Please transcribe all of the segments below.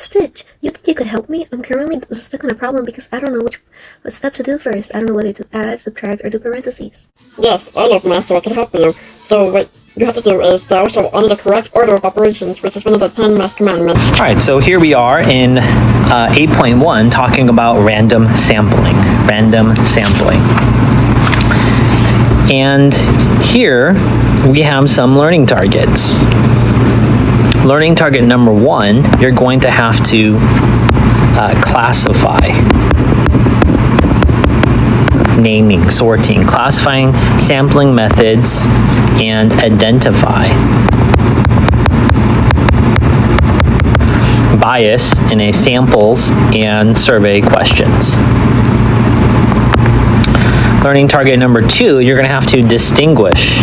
Stitch, you think you could help me? I'm currently stuck on a problem because I don't know what step to do first. I don't know whether to add, subtract, or do parentheses. Yes, I know, Master, I can help you. So what you have to do is thou shalt honor the correct order of operations, which is one of the 10 Master Commandments. All right, so here we are in 8.1 talking about random sampling. Random sampling. And here we have some learning targets. Learning target number 1, you're going to have to classify. Naming, sorting, classifying sampling methods, and identify bias in a samples and survey questions. Learning target number 2, you're going to have to distinguish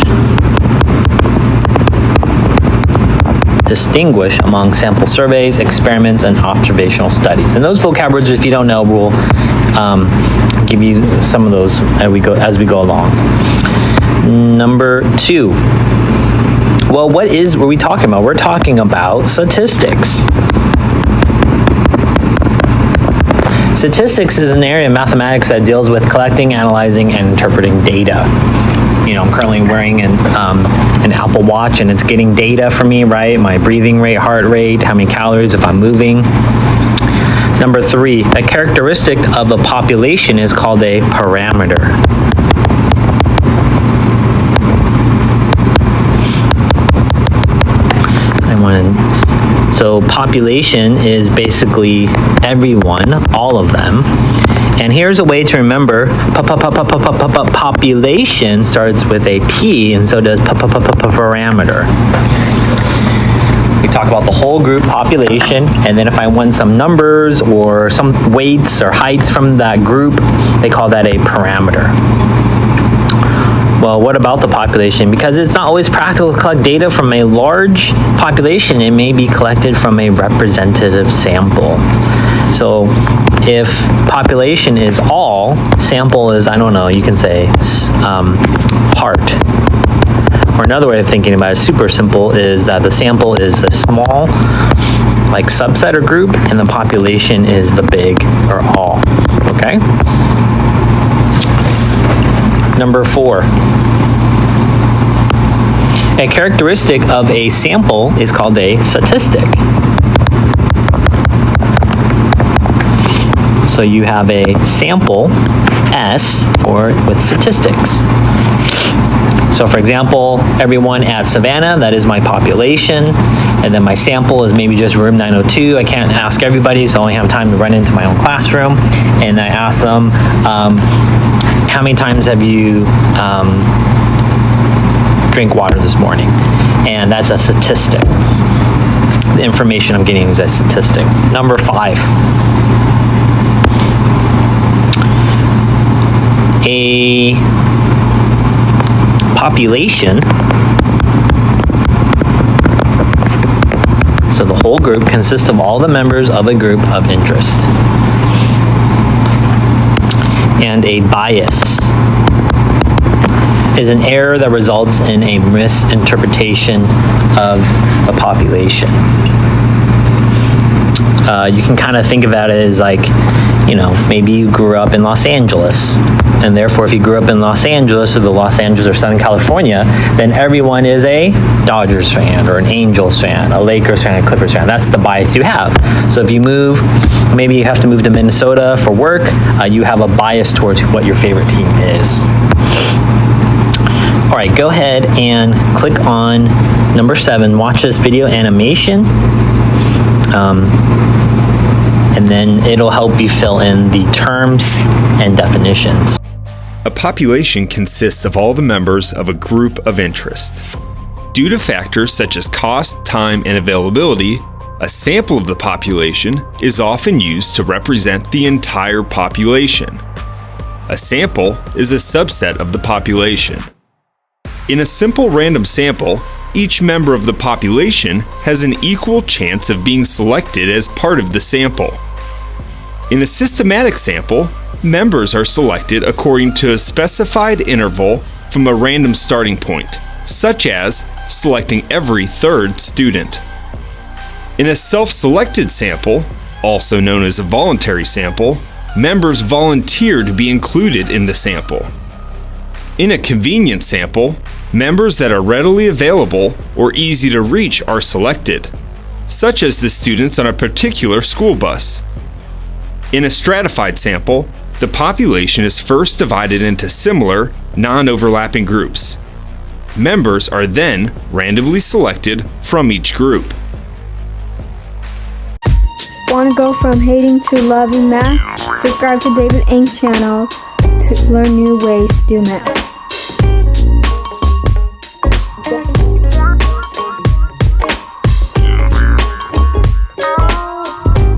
among sample surveys, experiments, and observational studies. And those vocabularies, if you don't know, we'll give you some of those as we go along. Number 2. Well, what are we talking about? We're talking about statistics. Statistics is an area of mathematics that deals with collecting, analyzing, and interpreting data. You know, I'm currently wearing an Apple Watch, and it's getting data for me, right? My breathing rate, heart rate, how many calories, if I'm moving. Number 3, a characteristic of a population is called a parameter. So population is basically everyone, all of them. And here's a way to remember, population starts with a P, and so does parameter. We talk about the whole group population, and then if I want some numbers or some weights or heights from that group, they call that a parameter. Well, what about the population? Because it's not always practical to collect data from a large population, it may be collected from a representative sample. So if population is all, sample is, I don't know, you can say part. Or another way of thinking about it, super simple, is that the sample is a small, like subset or group, and the population is the big or all, okay? Number 4. A characteristic of a sample is called a statistic. So you have a sample S with statistics. So for example, everyone at Savannah, that is my population, and then my sample is maybe just room 902. I can't ask everybody, so I only have time to run into my own classroom, and I ask them, how many times have you drink water this morning? And that's a statistic. The information I'm getting is a statistic. Number 5. A population, so the whole group consists of all the members of a group of interest. And a bias is an error that results in a misinterpretation of a population. You can kind of think of that as like, you know, maybe you grew up in Los Angeles, and therefore if you grew up in Los Angeles or the Los Angeles or Southern California, then everyone is a Dodgers fan or an Angels fan, a Lakers fan, a Clippers fan. That's the bias you have. So if you move, maybe you have to move to Minnesota for work, you have a bias towards what your favorite team is. All right, go ahead and click on number 7, watch this video animation. And then it'll help you fill in the terms and definitions. A population consists of all the members of a group of interest. Due to factors such as cost, time, and availability, a sample of the population is often used to represent the entire population. A sample is a subset of the population. In a simple random sample, each member of the population has an equal chance of being selected as part of the sample. In a systematic sample, members are selected according to a specified interval from a random starting point, such as selecting every third student. In a self-selected sample, also known as a voluntary sample, members volunteer to be included in the sample. In a convenient sample, members that are readily available or easy to reach are selected, such as the students on a particular school bus. In a stratified sample, the population is first divided into similar, non-overlapping groups. Members are then randomly selected from each group. Want to go from hating to loving math? Subscribe to David Eng's channel to learn new ways to do math.